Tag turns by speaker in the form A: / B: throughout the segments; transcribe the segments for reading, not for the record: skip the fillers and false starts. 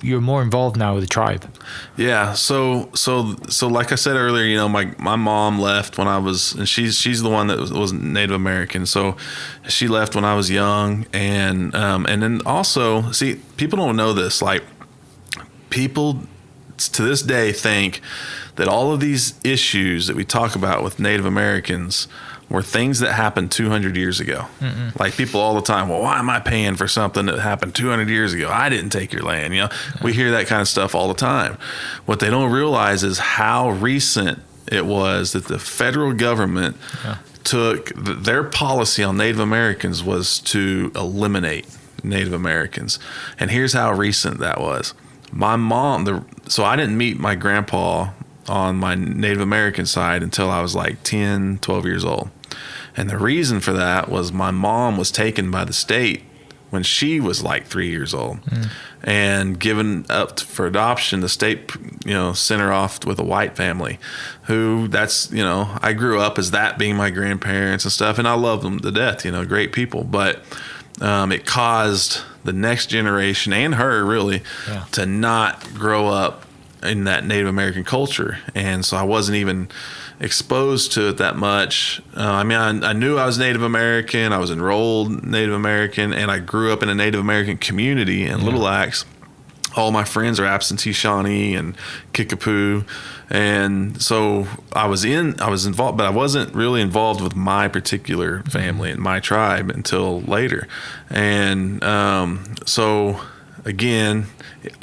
A: you're more involved now with the tribe.
B: Yeah. So like I said earlier, you know, my mom left when I was, and she's the one that was Native American. So she left when I was young, and then also, see, people don't know this. Like, people to this day think that all of these issues that we talk about with Native Americans were things that happened 200 years ago. Mm-mm. Like, people all the time, well, why am I paying for something that happened 200 years ago? I didn't take your land. You know, we hear that kind of stuff all the time. What they don't realize is how recent it was that the federal government took their policy on Native Americans was to eliminate Native Americans. And here's how recent that was. My mom, so I didn't meet my grandpa on my Native American side until I was like 10, 12 years old. And the reason for that was my mom was taken by the state when she was like 3 years old and given up for adoption. The state, you know, sent her off with a white family who, that's, you know, I grew up as that being my grandparents and stuff, and I love them to death, you know, great people. But it caused the next generation and her really to not grow up in that Native American culture. And so I wasn't even exposed to it that much. I mean, I knew I was Native American. I was enrolled Native American, and I grew up in a Native American community in Little Axe. All my friends are absentee Shawnee and Kickapoo. And so I was involved, but I wasn't really involved with my particular family and my tribe until later. And so again,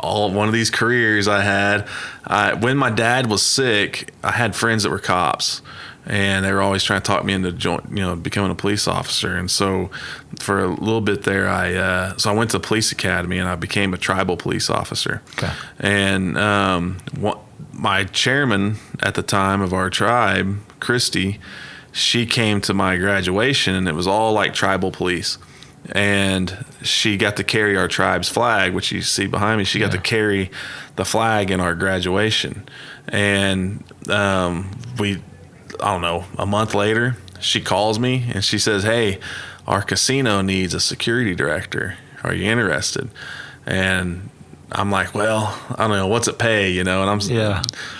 B: one of these careers I had, when my dad was sick, I had friends that were cops, and they were always trying to talk me into becoming a police officer. And so for a little bit there, I went to the police academy, and I became a tribal police officer. Okay. And my chairman at the time of our tribe, Christy, she came to my graduation, and it was all like tribal police. And she got to carry our tribe's flag, which you see behind me. She got to carry the flag in our graduation. And I don't know, a month later, she calls me and she says, "Hey, our casino needs a security director. Are you interested?" And I'm like, "Well, I don't know, what's it pay, you know?" And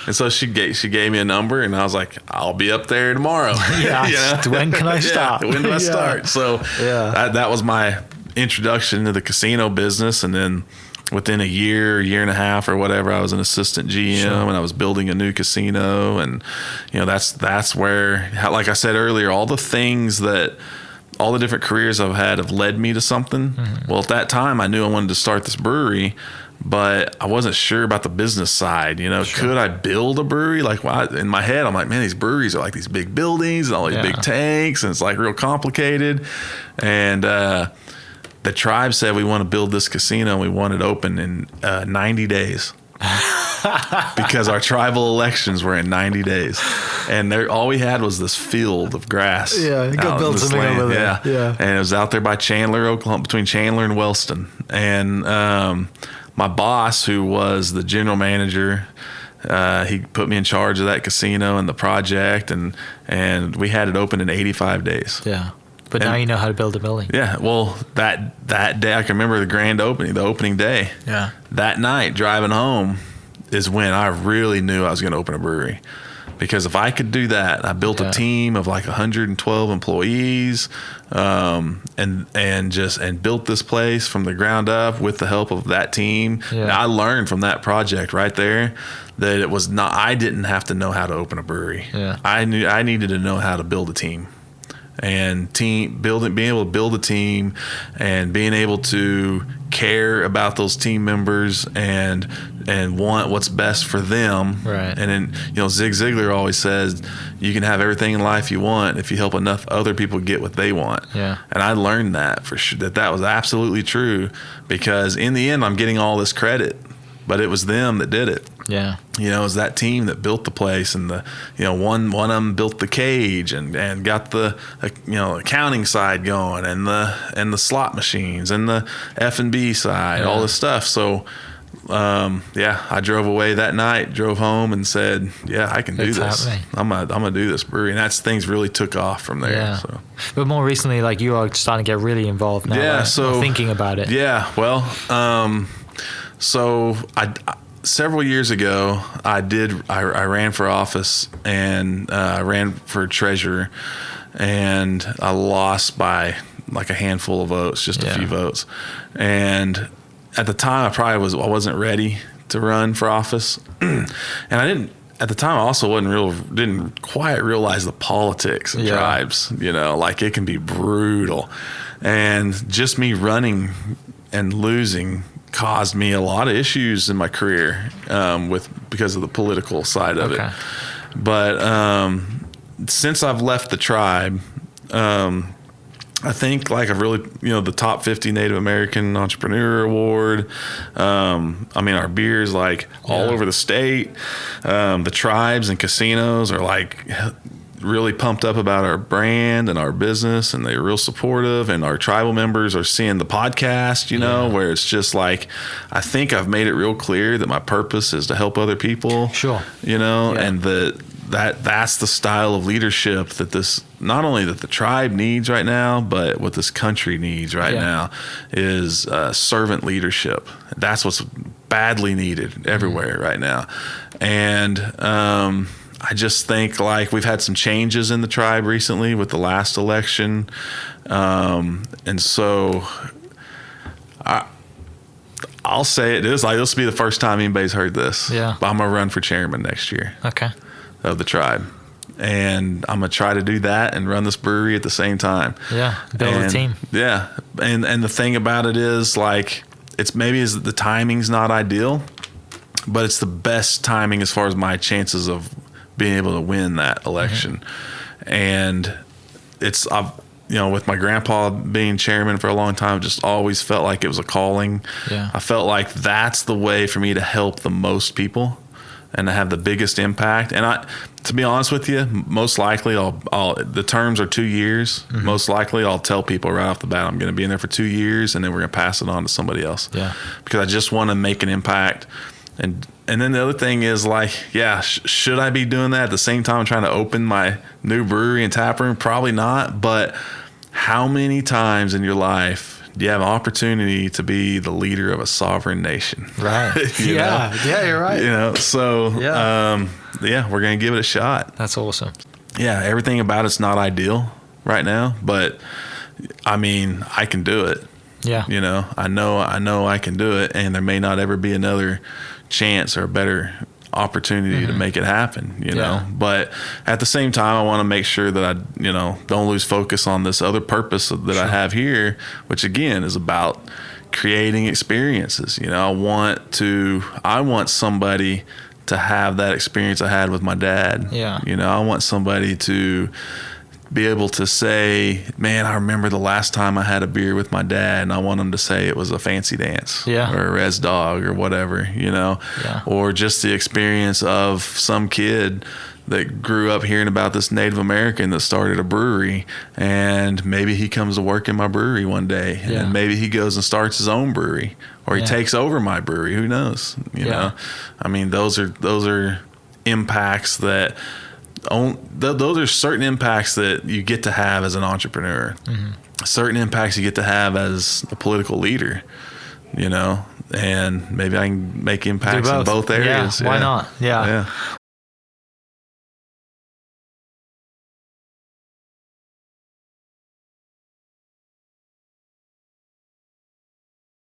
B: and so she gave me a number, and I was like, "I'll be up there tomorrow."
A: Yeah. You know? When can I start?
B: When do I start? So that was my introduction to the casino business. And then within a year and a half or whatever, I was an assistant GM, and I was building a new casino. And, you know, that's where, like I said earlier, all the different careers I've had have led me to something. Mm-hmm. Well, at that time, I knew I wanted to start this brewery, but I wasn't sure about the business side. You know, could I build a brewery? Like, in my head, I'm like, man, these breweries are like these big buildings and all these big tanks, and it's like real complicated. And the tribe said, we want to build this casino, and we want it open in 90 days. Because our tribal elections were in 90 days, and all we had was this field of grass.
A: Yeah, you got to build something over there.
B: Yeah, and it was out there by Chandler, Oklahoma, between Chandler and Wellston. And my boss, who was the general manager, he put me in charge of that casino and the project, and we had it open in 85 days.
A: Yeah. But now you know how to build a building. Yeah.
B: Well, that day, I can remember the opening day. Yeah. That night, driving home, is when I really knew I was going to open a brewery. Because if I could do that, I built a team of like 112 employees, and built this place from the ground up with the help of that team. Yeah. And I learned from that project right there that I didn't have to know how to open a brewery. Yeah. I needed to know how to build a team. And being able to build a team, and being able to care about those team members and want what's best for them. Right. And then, you know, Zig Ziglar always says, you can have everything in life you want if you help enough other people get what they want. Yeah. And I learned that for sure, that was absolutely true, because in the end, I'm getting all this credit, but it was them that did it. Yeah. You know, it was that team that built the place, and one of them built the cage and got the accounting side going, and the slot machines and the F&B side, all this stuff. So I drove away that night, drove home, and said, I can do this. I'm gonna do this brewery. And things really took off from there. Yeah. So. But
A: more recently, like, you are starting to get really involved now. Yeah. So thinking about it.
B: Yeah. Well, So several years ago, I ran for office, and I ran for treasurer, and I lost by like a handful of votes, just a few votes. And at the time, I wasn't ready to run for office, and I didn't. At the time, I also didn't quite realize the politics of tribes. Like it can be brutal, and just me running and losing caused me a lot of issues in my career because of the political side of it. But since I've left the tribe, I think like I've really, the top 50 Native American Entrepreneur Award. Our beer is like all over the state. The tribes and casinos are like really pumped up about our brand and our business, and they're real supportive. And our tribal members are seeing the podcast, where it's just like, I think I've made it real clear that my purpose is to help other people.
A: Sure.
B: And that's the style of leadership that not only that the tribe needs right now, but what this country needs right now is servant leadership. That's what's badly needed everywhere right now. And I just think like we've had some changes in the tribe recently with the last election. And so I'll say it is like, this will be the first time anybody's heard this.
A: Yeah.
B: But I'm going to run for chairman next year.
A: Okay.
B: Of the tribe. And I'm going to try to do that and run this brewery at the same time.
A: Yeah. Build a team.
B: Yeah. And the thing about it is like, the timing's not ideal, but it's the best timing as far as my chances of being able to win that election. And with my grandpa being chairman for a long time, just always felt like it was a calling.
A: Yeah.
B: I felt like that's the way for me to help the most people and to have the biggest impact. And to be honest with you, most likely the terms are 2 years. Most likely I'll tell people right off the bat, I'm going to be in there for 2 years, and then we're going to pass it on to somebody else. Yeah. Because I just want to make an impact. And then the other thing is like, should I be doing that at the same time I'm trying to open my new brewery and tap room? Probably not. But how many times in your life do you have an opportunity to be the leader of a sovereign nation?
A: Right. Yeah, you're right.
B: So we're going to give it a shot.
A: That's awesome.
B: Yeah. Everything about it's not ideal right now, but I can do it. Yeah. I know I can do it, and there may not ever be another chance or a better opportunity to make it happen, know. But at the same time, I want to make sure that I don't lose focus on this other purpose that I have here, which again is about creating experiences. I want somebody to have that experience I had with my dad. I want somebody to be able to say, man, I remember the last time I had a beer with my dad, and I want them to say it was a fancy dance or a res dog or whatever, or just the experience of some kid that grew up hearing about this Native American that started a brewery, and maybe he comes to work in my brewery one day, and maybe he goes and starts his own brewery, or he takes over my brewery. Who knows? You know, those are impacts that. Those are certain impacts that you get to have as an entrepreneur, certain impacts you get to have as a political leader, and maybe I can make impacts in both areas.
A: Why not? Yeah.